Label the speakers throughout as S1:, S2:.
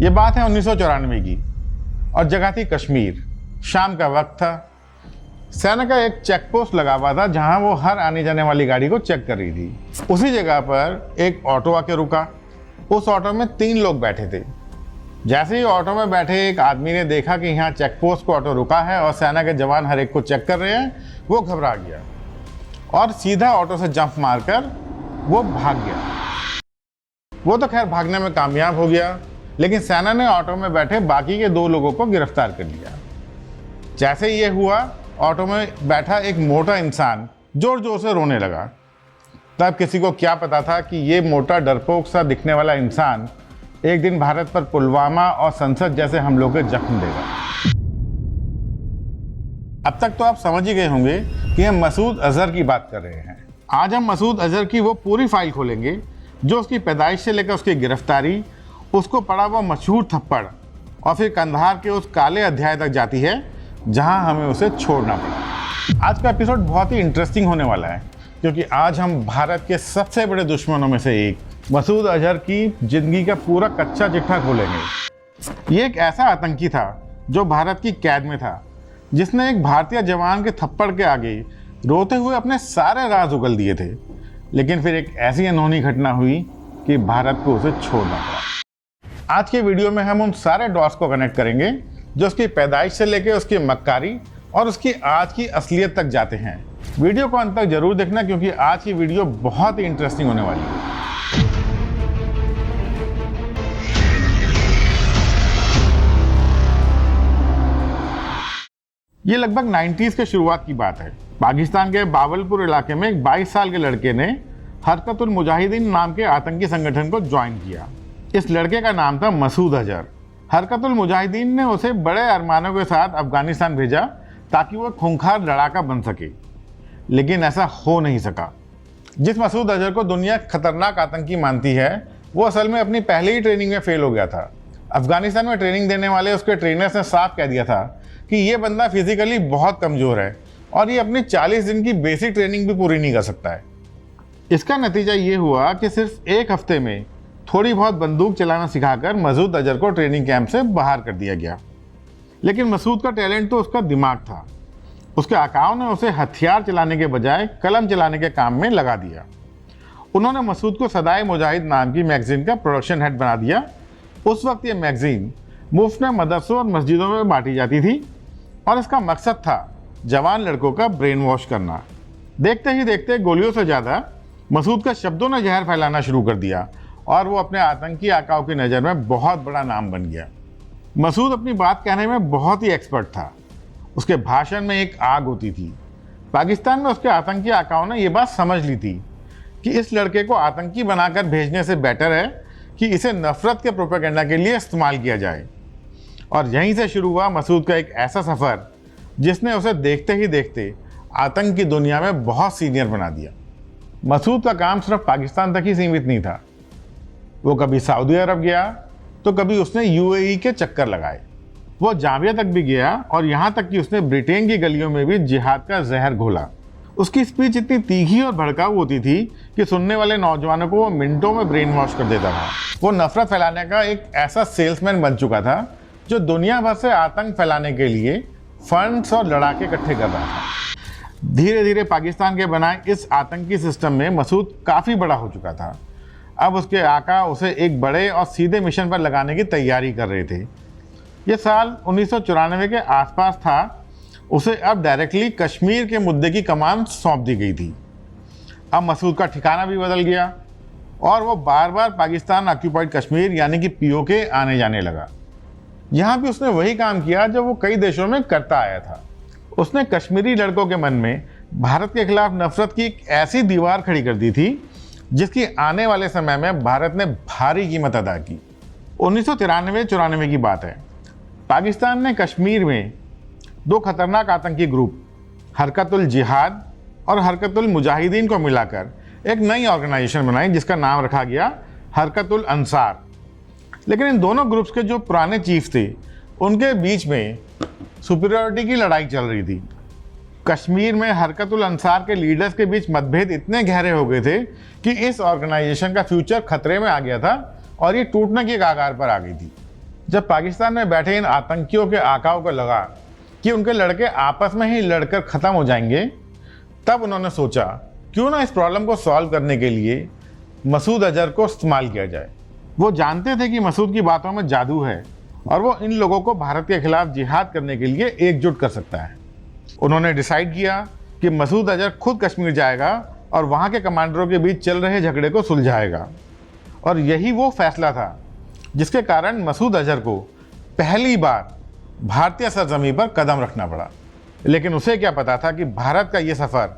S1: ये बात है 1994 की और जगह थी कश्मीर। शाम का वक्त था। सेना का एक चेक पोस्ट लगा हुआ था जहां वो हर आने जाने वाली गाड़ी को चेक कर रही थी। उसी जगह पर एक ऑटो आके रुका। उस ऑटो में 3 लोग बैठे थे। जैसे ही ऑटो में बैठे एक आदमी ने देखा कि यहाँ चेक पोस्ट पर ऑटो रुका है और सेना के जवान हर एक को चेक कर रहे हैं, वो घबरा गया और सीधा ऑटो से जंप मारकर वो भाग गया। वो तो खैर भागने में कामयाब हो गया, लेकिन सेना ने ऑटो में बैठे बाकी के 2 लोगों को गिरफ्तार कर लिया। जैसे ही ये हुआ, ऑटो में बैठा एक मोटा इंसान जोर जोर से रोने लगा। तब किसी को क्या पता था कि ये मोटा डरपोक सा दिखने वाला इंसान एक दिन भारत पर पुलवामा और संसद जैसे हमलों के जख्म देगा। अब तक तो आप समझ ही गए होंगे कि हम मसूद अजहर की बात कर रहे हैं। आज हम मसूद अजहर की वो पूरी फाइल खोलेंगे जो उसकी पैदाइश से लेकर उसकी गिरफ्तारी, उसको पड़ा वो मशहूर थप्पड़ और फिर कंधार के उस काले अध्याय तक जाती है जहां हमें उसे छोड़ना पड़ा। आज का एपिसोड बहुत ही इंटरेस्टिंग होने वाला है क्योंकि आज हम भारत के सबसे बड़े दुश्मनों में से एक मसूद अजहर की जिंदगी का पूरा कच्चा चिट्ठा खोलेंगे। ये एक ऐसा आतंकी था जो भारत की कैद में था, जिसने एक भारतीय जवान के थप्पड़ के आगे रोते हुए अपने सारे राज उगल दिए थे। लेकिन फिर एक ऐसी अनहोनी घटना हुई कि भारत को उसे छोड़ना पड़ा। आज के वीडियो में हम उन सारे डॉट्स को कनेक्ट करेंगे जो उसकी पैदाइश से लेकर उसकी मक्कारी और उसकी आज की असलियत तक जाते हैं। वीडियो को अंत तक जरूर देखना क्योंकि आज की वीडियो बहुत ही इंटरेस्टिंग होने वाली है। ये लगभग 90s के शुरुआत की बात है। पाकिस्तान के बावलपुर इलाके में एक 22 साल के लड़के ने हरकतुल मुजाहिदीन नाम के आतंकी संगठन को ज्वाइन किया। इस लड़के का नाम था मसूद अजहर। हरकतुल मुजाहिदीन ने उसे बड़े अरमानों के साथ अफगानिस्तान भेजा ताकि वो खूंखार लड़ाका बन सके, लेकिन ऐसा हो नहीं सका। जिस मसूद अजहर को दुनिया खतरनाक आतंकी मानती है, वो असल में अपनी पहले ही ट्रेनिंग में फेल हो गया था। अफगानिस्तान में ट्रेनिंग देने वाले उसके ट्रेनर्स ने साफ कह दिया था कि ये बंदा फिजिकली बहुत कमज़ोर है और ये अपनी 40 दिन की बेसिक ट्रेनिंग भी पूरी नहीं कर सकता है। इसका नतीजा ये हुआ कि सिर्फ 1 हफ्ते में थोड़ी बहुत बंदूक चलाना सिखाकर मसूद अजहर को ट्रेनिंग कैंप से बाहर कर दिया गया। लेकिन मसूद का टैलेंट तो उसका दिमाग था। उसके आकाओं ने उसे हथियार चलाने के बजाय कलम चलाने के काम में लगा दिया। उन्होंने मसूद को सदाए मुजाहिद नाम की मैगजीन का प्रोडक्शन हेड बना दिया। उस वक्त ये मैगजीन मुफ्त में मदरसों और मस्जिदों में बांटी जाती थी और इसका मकसद था जवान लड़कों का ब्रेन वॉश करना। देखते ही देखते गोलियों से ज़्यादा मसूद का शब्दों ने जहर फैलाना शुरू कर दिया और वो अपने आतंकी आकाओं की नज़र में बहुत बड़ा नाम बन गया। मसूद अपनी बात कहने में बहुत ही एक्सपर्ट था। उसके भाषण में एक आग होती थी। पाकिस्तान में उसके आतंकी आकाओं ने ये बात समझ ली थी कि इस लड़के को आतंकी बनाकर भेजने से बेटर है कि इसे नफरत के प्रोपेगेंडा के लिए इस्तेमाल किया जाए। और यहीं से शुरू हुआ मसूद का एक ऐसा सफ़र जिसने उसे देखते ही देखते आतंक की दुनिया में बहुत सीनियर बना दिया। मसूद का काम सिर्फ पाकिस्तान तक ही सीमित नहीं था। वो कभी सऊदी अरब गया तो कभी उसने यूएई के चक्कर लगाए। वो जामिया तक भी गया और यहाँ तक कि उसने ब्रिटेन की गलियों में भी जिहाद का जहर घोला। उसकी स्पीच इतनी तीखी और भड़काऊ होती थी कि सुनने वाले नौजवानों को वो मिनटों में ब्रेन वॉश कर देता था। वो नफरत फैलाने का एक ऐसा सेल्समैन बन चुका था जो दुनिया भर से आतंक फैलाने के लिए फंड्स और लड़ाके इकट्ठे कर रहा था। धीरे धीरे पाकिस्तान के बनाए इस आतंकी सिस्टम में मसूद काफ़ी बड़ा हो चुका था। अब उसके आका उसे एक बड़े और सीधे मिशन पर लगाने की तैयारी कर रहे थे। ये साल 1994 के आसपास था। उसे अब डायरेक्टली कश्मीर के मुद्दे की कमान सौंप दी गई थी। अब मसूद का ठिकाना भी बदल गया और वो बार बार पाकिस्तान ऑक्यूपाइड कश्मीर यानी कि पीओके आने जाने लगा। यहाँ भी उसने वही काम किया जो वो कई देशों में करता आया था। उसने कश्मीरी लड़कों के मन में भारत के खिलाफ नफरत की एक ऐसी दीवार खड़ी कर दी थी जिसकी आने वाले समय में भारत ने भारी कीमत अदा की। 1993-94 की बात है। पाकिस्तान ने कश्मीर में 2 खतरनाक आतंकी ग्रुप हरकतुल जिहाद और हरकतुल मुजाहिदीन को मिलाकर एक नई ऑर्गेनाइजेशन बनाई जिसका नाम रखा गया हरकतुल अंसार। लेकिन इन दोनों ग्रुप्स के जो पुराने चीफ थे उनके बीच में सुपीरियरिटी की लड़ाई चल रही थी। कश्मीर में हरकतुल अंसार के लीडर्स के बीच मतभेद इतने गहरे हो गए थे कि इस ऑर्गेनाइजेशन का फ्यूचर खतरे में आ गया था और ये टूटने के कगार पर आ गई थी। जब पाकिस्तान में बैठे इन आतंकियों के आकाओं को लगा कि उनके लड़के आपस में ही लड़कर ख़त्म हो जाएंगे, तब उन्होंने सोचा क्यों ना इस प्रॉब्लम को सॉल्व करने के लिए मसूद अजहर को इस्तेमाल किया जाए। वो जानते थे कि मसूद की बातों में जादू है और वो इन लोगों को भारत के खिलाफ जिहाद करने के लिए एकजुट कर सकता है। उन्होंने डिसाइड किया कि मसूद अजहर खुद कश्मीर जाएगा और वहाँ के कमांडरों के बीच चल रहे झगड़े को सुलझाएगा। और यही वो फैसला था जिसके कारण मसूद अजहर को पहली बार भारतीय सरजमी पर कदम रखना पड़ा। लेकिन उसे क्या पता था कि भारत का ये सफ़र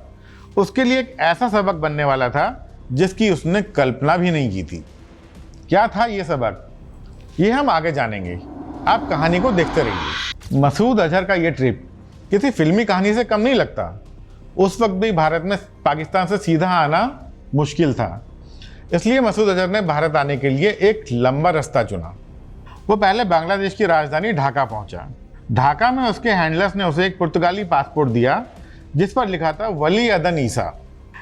S1: उसके लिए एक ऐसा सबक बनने वाला था जिसकी उसने कल्पना भी नहीं की थी। क्या था ये सबक, ये हम आगे जानेंगे। आप कहानी को देखते रहिए। मसूद अजहर का ये ट्रिप किसी फिल्मी कहानी से कम नहीं लगता। उस वक्त भी भारत में पाकिस्तान से सीधा आना मुश्किल था, इसलिए मसूद अजहर ने भारत आने के लिए एक लंबा रास्ता चुना। वो पहले बांग्लादेश की राजधानी ढाका पहुंचा। ढाका में उसके हैंडलर्स ने उसे एक पुर्तगाली पासपोर्ट दिया जिस पर लिखा था वली अदन ईसा।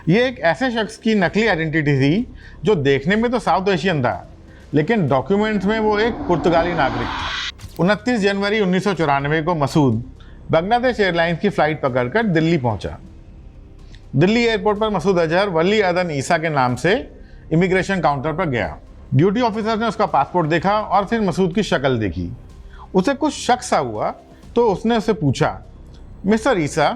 S1: ये एक ऐसे शख्स की नकली आइडेंटिटी थी जो देखने में तो साउथ एशियन था, लेकिन डॉक्यूमेंट्स में वो एक पुर्तगाली नागरिक था। 29 जनवरी 1994 को मसूद बांग्लादेश एयरलाइंस की फ़्लाइट पकड़कर दिल्ली पहुंचा। दिल्ली एयरपोर्ट पर मसूद अजहर वली अदन ईसा के नाम से इमिग्रेशन काउंटर पर गया। ड्यूटी ऑफिसर ने उसका पासपोर्ट देखा और फिर मसूद की शक्ल देखी। उसे कुछ शक सा हुआ तो उसने उससे पूछा, मिस्टर ईसा,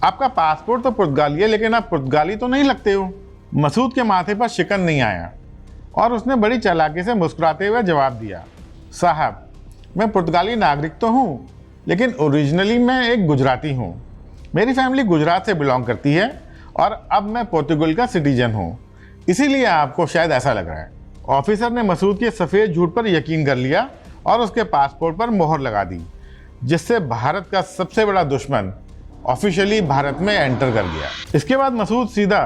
S1: आपका पासपोर्ट तो पुर्तगाली है, लेकिन आप पुर्तगाली तो नहीं लगते हो। मसूद के माथे पर शिकन नहीं आया और उसने बड़ी चालाकी से मुस्कुराते हुए जवाब दिया, साहब, मैं पुर्तगाली नागरिक तो हूँ, लेकिन ओरिजिनली मैं एक गुजराती हूँ। मेरी फैमिली गुजरात से बिलोंग करती है और अब मैं पोर्तुगल का सिटीजन हूँ, इसीलिए आपको शायद ऐसा लग रहा है। ऑफिसर ने मसूद के सफ़ेद झूठ पर यकीन कर लिया और उसके पासपोर्ट पर मोहर लगा दी, जिससे भारत का सबसे बड़ा दुश्मन ऑफिशियली भारत में एंटर कर गया। इसके बाद मसूद सीधा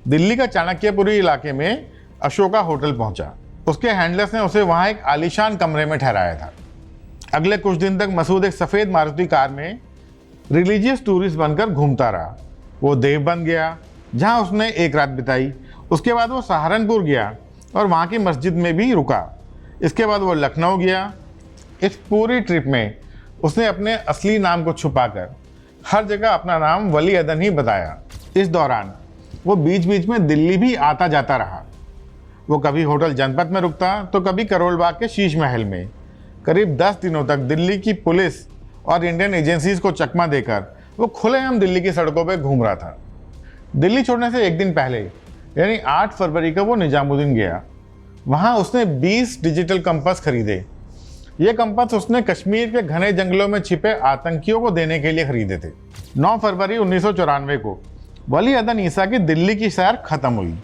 S1: दिल्ली का चाणक्यपुरी इलाके में अशोका होटल पहुंचा। उसके हैंडलर्स ने उसे वहां एक आलीशान कमरे में ठहराया था। अगले कुछ दिन तक मसूद एक सफ़ेद मारुति कार में रिलीजियस टूरिस्ट बनकर घूमता रहा। वो देव बन गया जहां उसने एक रात बिताई। उसके बाद वो सहारनपुर गया और वहाँ की मस्जिद में भी रुका। इसके बाद वो लखनऊ गया। इस पूरी ट्रिप में उसने अपने असली नाम को छुपाकर हर जगह अपना नाम वली अदन ही बताया। इस दौरान वो बीच बीच में दिल्ली भी आता जाता रहा। वो कभी होटल जनपथ में रुकता तो कभी करोल बाग के शीश महल में। करीब 10 दिनों तक दिल्ली की पुलिस और इंडियन एजेंसीज को चकमा देकर वो खुलेआम दिल्ली की सड़कों पर घूम रहा था। दिल्ली छोड़ने से एक दिन पहले यानी 8 फरवरी को वो निजामुद्दीन गया। वहाँ उसने 20 डिजिटल कंपास खरीदे। ये कंपास उसने कश्मीर के घने जंगलों में छिपे आतंकियों को देने के लिए खरीदे थे। 9 फरवरी 1994 को वली अदन ईसा की दिल्ली की सैर खत्म हुई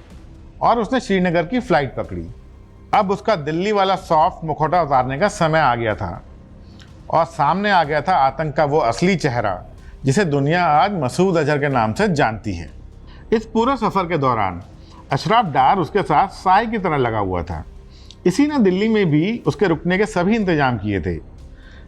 S1: और उसने श्रीनगर की फ़्लाइट पकड़ी। अब उसका दिल्ली वाला सॉफ्ट मुखौटा उतारने का समय आ गया था और सामने आ गया था आतंक का वो असली चेहरा जिसे दुनिया आज मसूद अजहर के नाम से जानती है। इस पूरे सफ़र के दौरान अशराफ डार उसके साथ साए की तरह लगा हुआ था। इसी ने दिल्ली में भी उसके रुकने के सभी इंतजाम किए थे।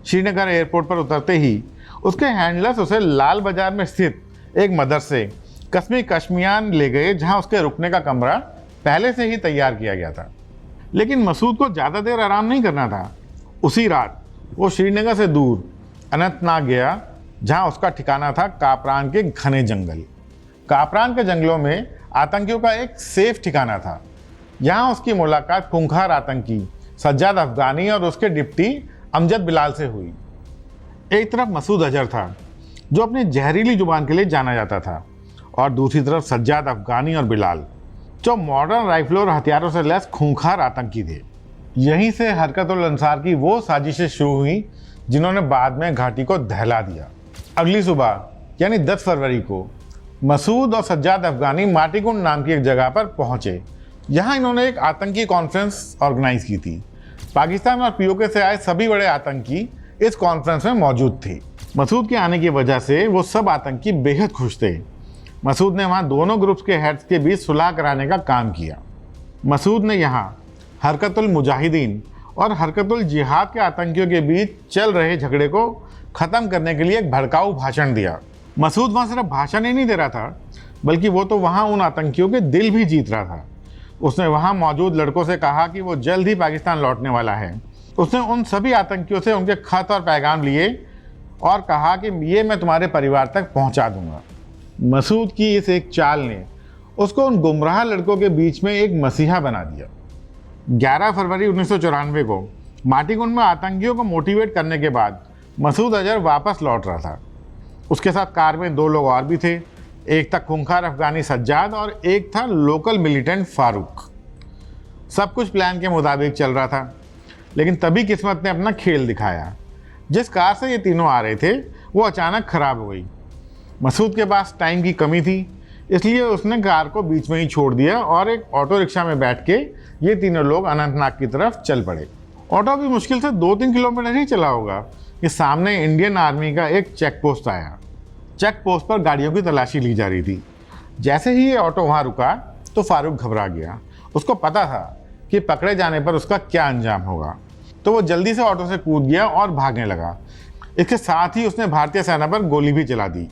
S1: श्रीनगर एयरपोर्ट पर उतरते ही उसके हैंडलर्स उसे लाल बाजार में स्थित एक मदरसे कस्मी कश्मियान ले गए, जहां उसके रुकने का कमरा पहले से ही तैयार किया गया था। लेकिन मसूद को ज़्यादा देर आराम नहीं करना था। उसी रात वो श्रीनगर से दूर अनंतनाग गया, जहां उसका ठिकाना था कापरान के घने जंगल। कापरान के जंगलों में आतंकियों का एक सेफ ठिकाना था। यहाँ उसकी मुलाकात खूंखार आतंकी सज्जाद अफगानी और उसके डिप्टी अमजद बिलाल से हुई। एक तरफ मसूद अजहर था जो अपनी जहरीली जुबान के लिए जाना जाता था, और दूसरी तरफ सज्जाद अफगानी और बिलाल जो मॉडर्न राइफलों और हथियारों से लैस खूंखार आतंकी थे। यहीं से हरकत-उल अंसार की वो साजिशें शुरू हुई जिन्होंने बाद में घाटी को दहला दिया। अगली सुबह यानी 10 फरवरी को मसूद और सज्जाद अफगानी माटीकुंड नाम की एक जगह पर पहुंचे। यहाँ इन्होंने एक आतंकी कॉन्फ्रेंस ऑर्गेनाइज की थी। पाकिस्तान और पीओके से आए सभी बड़े आतंकी इस कॉन्फ्रेंस में मौजूद थे। मसूद के आने की वजह से वो सब आतंकी बेहद खुश थे। मसूद ने वहाँ दोनों ग्रुप्स के हेड्स के बीच सुलह कराने का काम किया। मसूद ने यहाँ हरकतुल मुजाहिदीन और हरकतुल जिहाद के आतंकियों के बीच चल रहे झगड़े को ख़त्म करने के लिए एक भड़काऊ भाषण दिया। मसूद वहाँ सिर्फ भाषण ही नहीं दे रहा था, बल्कि वो तो वहाँ उन आतंकियों के दिल भी जीत रहा था। उसने वहाँ मौजूद लड़कों से कहा कि वो जल्द ही पाकिस्तान लौटने वाला है उसने उन सभी आतंकियों से उनके खत और पैगाम लिए और कहा कि ये मैं तुम्हारे परिवार तक पहुंचा दूंगा। मसूद की इस एक चाल ने उसको उन गुमराह लड़कों के बीच में एक मसीहा बना दिया। 11 फरवरी 1994 को माटीगुंड में आतंकियों को मोटिवेट करने के बाद मसूद अजहर वापस लौट रहा था। उसके साथ कार में 2 लोग और भी थे। एक था खूंखार अफगानी सज्जाद और एक था लोकल मिलिटेंट फारूक। सब कुछ प्लान के मुताबिक चल रहा था, लेकिन तभी किस्मत ने अपना खेल दिखाया। जिस कार से ये तीनों आ रहे थे वो अचानक खराब हो गई। मसूद के पास टाइम की कमी थी, इसलिए उसने कार को बीच में ही छोड़ दिया और एक ऑटो रिक्शा में बैठ के ये तीनों लोग अनंतनाग की तरफ चल पड़े। ऑटो भी मुश्किल से 2-3 किलोमीटर ही चला होगा कि सामने इंडियन आर्मी का एक चेक पोस्ट आया। चेक पोस्ट पर गाड़ियों की तलाशी ली जा रही थी। जैसे ही ये ऑटो वहाँ रुका तो फारूक घबरा गया। उसको पता था कि पकड़े जाने पर उसका क्या अंजाम होगा, तो वो जल्दी से ऑटो से कूद गया और भागने लगा। इसके साथ ही उसने भारतीय सेना पर गोली भी चला दी।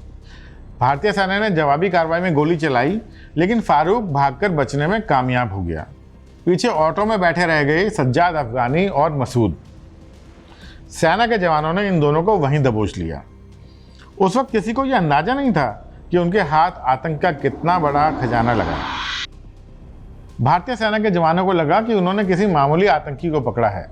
S1: भारतीय सेना ने जवाबी कार्रवाई में गोली चलाई, लेकिन फारूक भागकर बचने में कामयाब हो गया। पीछे ऑटो में बैठे रह गए सज्जाद अफगानी और मसूद। सेना के जवानों ने इन दोनों को वहीं दबोच लिया। उस वक्त किसी को यह अंदाजा नहीं था कि उनके हाथ आतंक का कितना बड़ा खजाना लगा। भारतीय सेना के जवानों को लगा कि उन्होंने किसी मामूली आतंकी को पकड़ा है,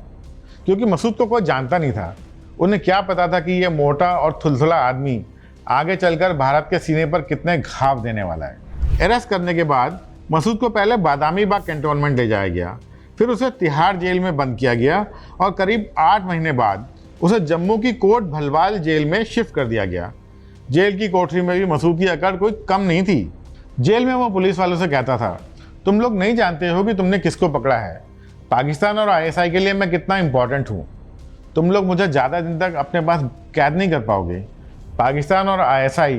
S1: क्योंकि मसूद को कोई जानता नहीं था। उन्हें क्या पता था कि यह मोटा और थुलथुला आदमी आगे चलकर भारत के सीने पर कितने घाव देने वाला है। अरेस्ट करने के बाद मसूद को पहले बादामी बाग कैंटोनमेंट ले जाया गया, फिर उसे तिहाड़ जेल में बंद किया गया और करीब 8 महीने बाद उसे जम्मू की कोट भलवाल जेल में शिफ्ट कर दिया गया। जेल की कोठरी में भी मसूद की अकड़ कोई कम नहीं थी। जेल में वो पुलिस वालों से कहता था, तुम लोग नहीं जानते हो कि तुमने किसको पकड़ा है। पाकिस्तान और ISI के लिए मैं कितना इंपॉर्टेंट हूँ। तुम लोग मुझे ज़्यादा दिन तक अपने पास कैद नहीं कर पाओगे। पाकिस्तान और ISI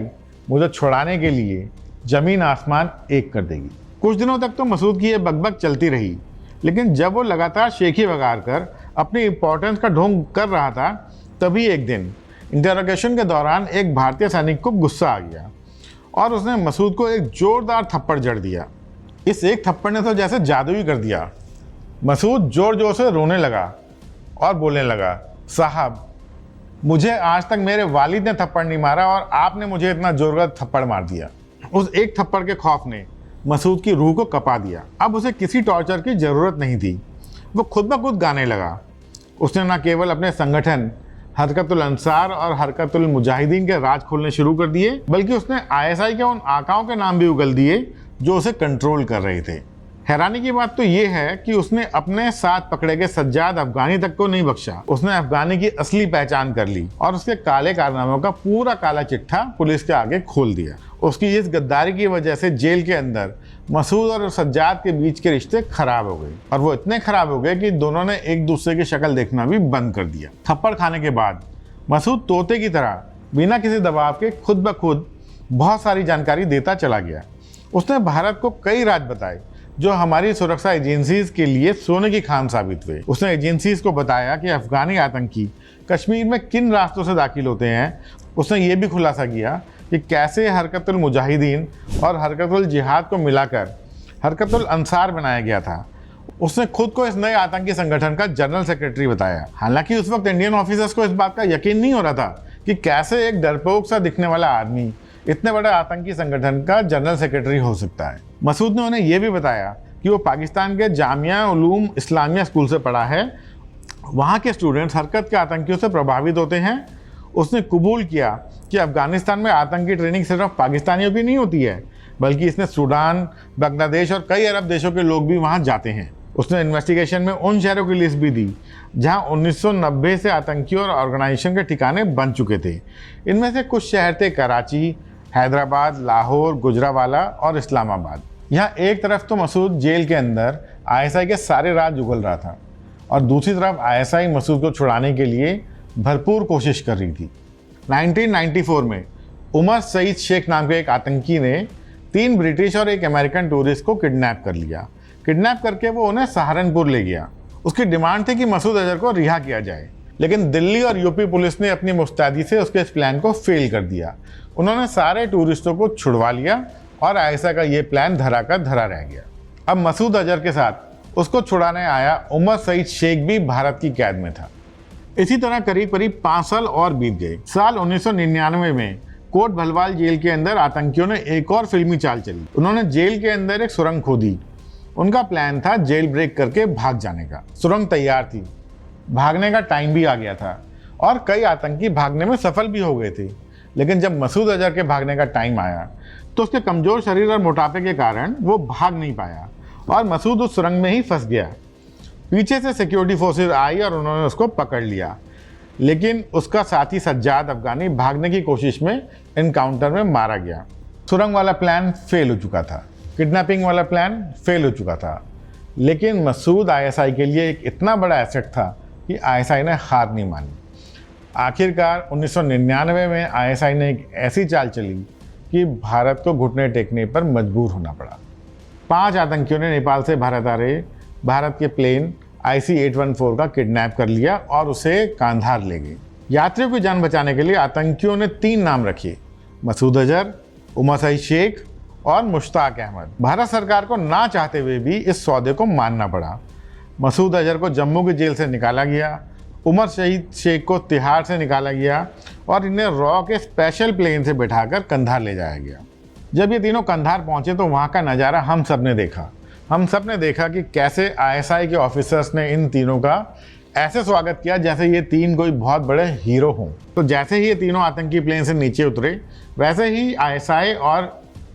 S1: मुझे छुड़ाने के लिए ज़मीन आसमान एक कर देगी। कुछ दिनों तक तो मसूद की ये बकबक चलती रही, लेकिन जब वो लगातार शेखी वगार कर अपनी इंपॉर्टेंस का ढोंग कर रहा था, तभी एक दिन इंटरोगेशन के दौरान एक भारतीय सैनिक को गुस्सा आ गया और उसने मसूद को एक जोरदार थप्पड़ जड़ दिया। इस एक थप्पड़ ने तो जैसे जादू ही कर दिया। मसूद जोर जोर से रोने लगा और बोलने लगा, साहब, मुझे आज तक मेरे वालिद ने थप्पड़ नहीं मारा और आपने मुझे इतना जोरदार थप्पड़ मार दिया। उस एक थप्पड़ के खौफ ने मसूद की रूह को कपा दिया। अब उसे किसी टॉर्चर की ज़रूरत नहीं थी। वो खुद ब खुद गाने लगा। उसने न केवल अपने संगठन हरकतुल अंसार और हरकतुल मुजाहिदीन के राज खोलने शुरू कर दिए, बल्कि उसने ISI के उन आकाओं के नाम भी उगल दिए जो उसे कंट्रोल कर रहे थे। हैरानी की बात तो ये है कि उसने अपने साथ पकड़े गए सज्जाद अफगानी तक को नहीं बख्शा। उसने अफगानी की असली पहचान कर ली और उसके काले कारनामों का पूरा काला चिट्ठा पुलिस के आगे खोल दिया। उसकी इस गद्दारी की वजह से जेल के अंदर मसूद और सज्जाद के बीच के रिश्ते खराब हो गए, और वो इतने खराब हो गए कि दोनों ने एक दूसरे की शक्ल देखना भी बंद कर दिया। थप्पड़ खाने के बाद मसूद तोते की तरह बिना किसी दबाव के खुद ब खुद बहुत सारी जानकारी देता चला गया। उसने भारत को कई राज बताए जो हमारी सुरक्षा एजेंसीज के लिए सोने की खान साबित हुए। उसने एजेंसीज को बताया कि अफगानी आतंकी कश्मीर में किन रास्तों से दाखिल होते हैं। उसने ये भी खुलासा किया कि कैसे हरकतुल मुजाहिदीन और हरकतुल जिहाद को मिलाकर हरकतुल अंसार बनाया गया था। उसने खुद को इस नए आतंकी संगठन का जनरल सेक्रेटरी बताया। हालांकि उस वक्त इंडियन ऑफिसर्स को इस बात का यकीन नहीं हो रहा था कि कैसे एक डरपोक सा दिखने वाला आदमी इतने बड़े आतंकी संगठन का जनरल सेक्रेटरी हो सकता है। मसूद ने उन्हें यह भी बताया कि वो पाकिस्तान के जामिया उलूम इस्लामिया स्कूल से पढ़ा है। वहाँ के स्टूडेंट्स हरकत के आतंकियों से प्रभावित होते हैं। उसने कबूल किया कि अफगानिस्तान में आतंकी ट्रेनिंग सिर्फ पाकिस्तानियों की नहीं होती है, बल्कि इसमें सूडान, बांग्लादेश और कई अरब देशों के लोग भी वहाँ जाते हैं। उसने इन्वेस्टिगेशन में उन शहरों की लिस्ट भी दी जहाँ 1990 से आतंकियों और ऑर्गेनाइजेशन के ठिकाने बन चुके थे। इनमें से कुछ शहर थे कराची, हैदराबाद, लाहौर, गुजरावाला और इस्लामाबाद। यहाँ एक तरफ तो मसूद जेल के अंदर ISI के सारे राज उगल रहा था और दूसरी तरफ ISI मसूद को छुड़ाने के लिए भरपूर कोशिश कर रही थी। 1994 में उमर सईद शेख नाम के एक आतंकी ने 3 ब्रिटिश और एक अमेरिकन टूरिस्ट को किडनैप कर लिया। किडनैप करके वो उन्हें सहारनपुर ले गया। उसकी डिमांड थी कि मसूद अजहर को रिहा किया जाए, लेकिन दिल्ली और यूपी पुलिस ने अपनी मुस्तैदी से उसके इस प्लान को फेल कर दिया। उन्होंने सारे टूरिस्टों को छुड़वा लिया और ISI का ये प्लान धरा का धरा रह गया। अब मसूद अजहर के साथ उसको छुड़ाने आया उमर सईद शेख भी भारत की कैद में था। इसी तरह करीब करीब 5 साल और बीत गए। साल 1999 में कोट भलवाल जेल के अंदर आतंकियों ने एक और फिल्मी चाल चली। उन्होंने जेल के अंदर एक सुरंग खोदी। उनका प्लान था जेल ब्रेक करके भाग जाने का। सुरंग तैयार थी, भागने का टाइम भी आ गया था और कई आतंकी भागने में सफल भी हो गए थे। लेकिन जब मसूद अजहर के भागने का टाइम आया तो उसके कमजोर शरीर और मोटापे के कारण वो भाग नहीं पाया और मसूद उस सुरंग में ही फंस गया। पीछे से सिक्योरिटी फोर्सेस आई और उन्होंने उसको पकड़ लिया, लेकिन उसका साथी सज्जाद अफगानी भागने की कोशिश में एनकाउंटर में मारा गया। सुरंग वाला प्लान फेल हो चुका था, किडनैपिंग वाला प्लान फेल हो चुका था, लेकिन मसूद आईएसआई के लिए एक इतना बड़ा एसेट था कि आईएसआई ने हार नहीं मानी। आखिरकार 1999 में आईएसआई ने एक ऐसी चाल चली कि भारत को घुटने टेकने पर मजबूर होना पड़ा। 5 आतंकियों ने नेपाल से भारत आ रहे भारत के प्लेन IC-814 का किडनैप कर लिया और उसे कांधार ले गए। यात्रियों की जान बचाने के लिए आतंकियों ने 3 नाम रखे, मसूद अजहर, उमर सईद शेख और मुश्ताक अहमद। भारत सरकार को ना चाहते हुए भी इस सौदे को मानना पड़ा। मसूद अजहर को जम्मू की जेल से निकाला गया, उमर सईद शेख को तिहाड़ से निकाला गया और इन्हें रॉ के स्पेशल प्लेन से बैठाकर कंधार ले जाया गया। जब ये तीनों कंधार पहुंचे तो वहाँ का नज़ारा हम सब ने देखा। हम सब ने देखा कि कैसे आईएसआई के ऑफिसर्स ने इन तीनों का ऐसे स्वागत किया जैसे ये 3 कोई बहुत बड़े हीरो हों। तो जैसे ही ये तीनों आतंकी प्लेन से नीचे उतरे, वैसे ही आईएसआई और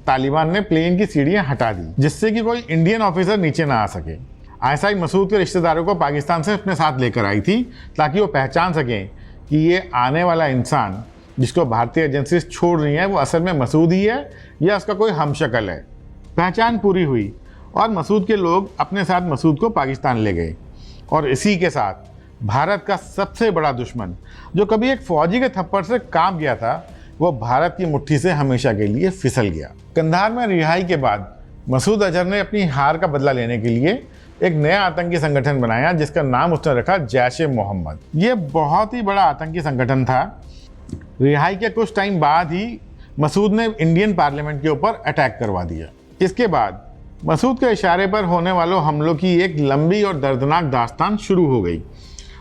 S1: तालिबान ने प्लेन की सीढ़ियाँ हटा दी, जिससे कि कोई इंडियन ऑफिसर नीचे ना आ सके। आईएसआई मसूद के रिश्तेदारों को पाकिस्तान से अपने साथ लेकर आई थी ताकि वो पहचान सकें कि ये आने वाला इंसान जिसको भारतीय एजेंसी छोड़ रही है वो असल में मसूद ही है या उसका कोई हमशक्ल है। पहचान पूरी हुई और मसूद के लोग अपने साथ मसूद को पाकिस्तान ले गए और इसी के साथ भारत का सबसे बड़ा दुश्मन जो कभी एक फौजी के थप्पड़ से कांप गया था, वो भारत की मुट्ठी से हमेशा के लिए फिसल गया। कंधार में रिहाई के बाद मसूद अजहर ने अपनी हार का बदला लेने के लिए एक नया आतंकी संगठन बनाया जिसका नाम उसने रखा जैश-ए-मोहम्मद। ये बहुत ही बड़ा आतंकी संगठन था। रिहाई के कुछ टाइम बाद ही मसूद ने इंडियन पार्लियामेंट के ऊपर अटैक करवा दिया। इसके बाद मसूद के इशारे पर होने वालों हमलों की एक लंबी और दर्दनाक दास्तान शुरू हो गई।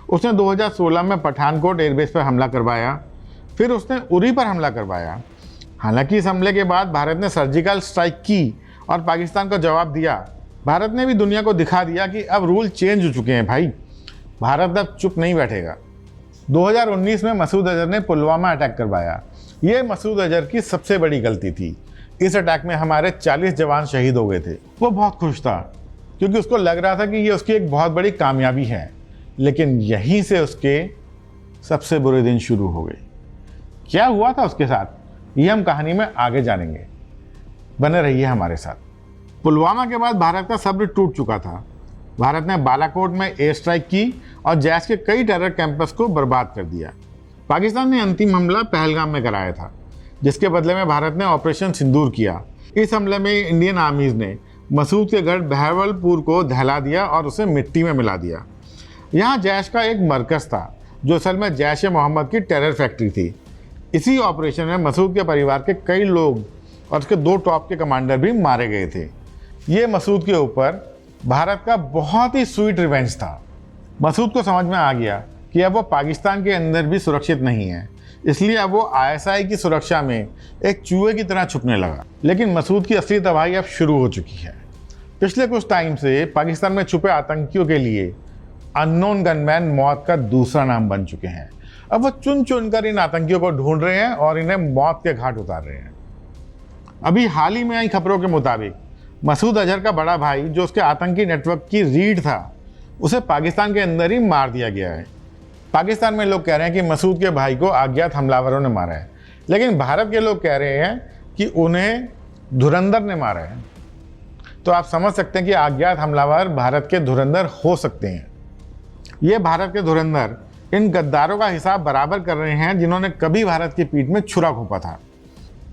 S1: उसने 2016 में पठानकोट एयरबेस पर हमला करवाया, फिर उसने उरी पर हमला करवाया। हालांकि इस हमले के बाद भारत ने सर्जिकल स्ट्राइक की और पाकिस्तान को जवाब दिया। भारत ने भी दुनिया को दिखा दिया कि अब रूल चेंज हो चुके हैं भाई, भारत अब चुप नहीं बैठेगा। 2019 में मसूद अजहर ने पुलवामा अटैक करवाया। ये मसूद अजहर की सबसे बड़ी गलती थी। इस अटैक में हमारे 40 जवान शहीद हो गए थे। वो बहुत खुश था क्योंकि उसको लग रहा था कि ये उसकी एक बहुत बड़ी कामयाबी है, लेकिन यहीं से उसके सबसे बुरे दिन शुरू हो गए। क्या हुआ था उसके साथ, ये हम कहानी में आगे जानेंगे। बने रहिए हमारे साथ। पुलवामा के बाद भारत का सब्र टूट चुका था। भारत ने बालाकोट में एयर स्ट्राइक की और जैश के कई टेरर कैंपस को बर्बाद कर दिया। पाकिस्तान ने अंतिम हमला पहलगाम में कराया था, जिसके बदले में भारत ने ऑपरेशन सिंदूर किया। इस हमले में इंडियन आर्मीज ने मसूद के गढ़ बहरवलपुर को दहला दिया और उसे मिट्टी में मिला दिया। यहाँ जैश का एक मरकज़ था जो असल में जैश-ए-मोहम्मद की टेरर फैक्ट्री थी। इसी ऑपरेशन में मसूद के परिवार के कई लोग और उसके 2 टॉप के कमांडर भी मारे गए थे। ये मसूद के ऊपर भारत का बहुत ही स्वीट रिवेंज था। मसूद को समझ में आ गया कि अब वो पाकिस्तान के अंदर भी सुरक्षित नहीं है, इसलिए अब वो आईएसआई की सुरक्षा में एक चूहे की तरह छुपने लगा। लेकिन मसूद की असली तबाही अब शुरू हो चुकी है। पिछले कुछ टाइम से पाकिस्तान में छुपे आतंकियों के लिए अननोन गनमैन मौत का दूसरा नाम बन चुके हैं। अब वो चुन चुन कर इन आतंकियों को ढूंढ रहे हैं और इन्हें मौत के घाट उतार रहे हैं। अभी हाल ही में आई खबरों के मुताबिक मसूद अजहर का बड़ा भाई जो उसके आतंकी नेटवर्क की रीढ़ था, उसे पाकिस्तान के अंदर ही मार दिया गया है। पाकिस्तान में लोग कह रहे हैं कि मसूद के भाई को अज्ञात हमलावरों ने मारा है, लेकिन भारत के लोग कह रहे हैं कि उन्हें धुरंधर ने मारा है। तो आप समझ सकते हैं कि अज्ञात हमलावर भारत के धुरंधर हो सकते हैं। ये भारत के धुरंधर इन गद्दारों का हिसाब बराबर कर रहे हैं जिन्होंने कभी भारत की पीठ में छुरा घोंपा था।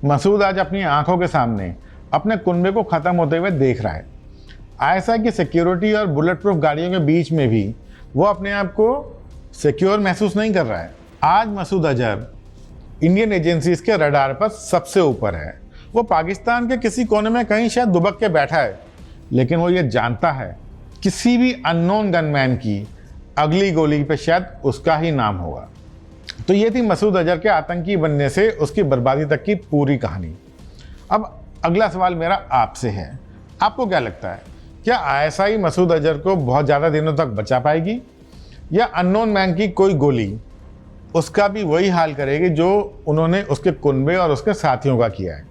S1: मसूद आज अपनी आंखों के सामने अपने कुनबे को ख़त्म होते हुए देख रहा है। आईएसआई की सिक्योरिटी और बुलेट प्रूफ गाड़ियों के बीच में भी वो अपने आप को सिक्योर महसूस नहीं कर रहा है। आज मसूद अजहर इंडियन एजेंसीज के रडार पर सबसे ऊपर है। वो पाकिस्तान के किसी कोने में कहीं शायद दुबक के बैठा है, लेकिन वो ये जानता है किसी भी अननोन गनमैन की अगली गोली पे शायद उसका ही नाम होगा। तो ये थी मसूद अजहर के आतंकी बनने से उसकी बर्बादी तक की पूरी कहानी। अब अगला सवाल मेरा आपसे है, आपको क्या लगता है, क्या आईएसआई मसूद अजहर को बहुत ज़्यादा दिनों तक बचा पाएगी, या अननोन मैन की कोई गोली उसका भी वही हाल करेगी जो उन्होंने उसके कुनबे और उसके साथियों का किया है?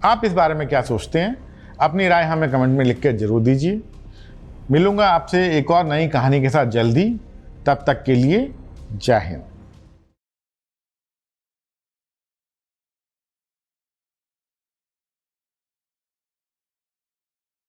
S1: आप इस बारे में क्या सोचते हैं? अपनी राय हमें कमेंट में लिख के जरूर दीजिए। मिलूंगा आपसे एक और नई कहानी के साथ जल्दी। तब तक के लिए जय हिंद।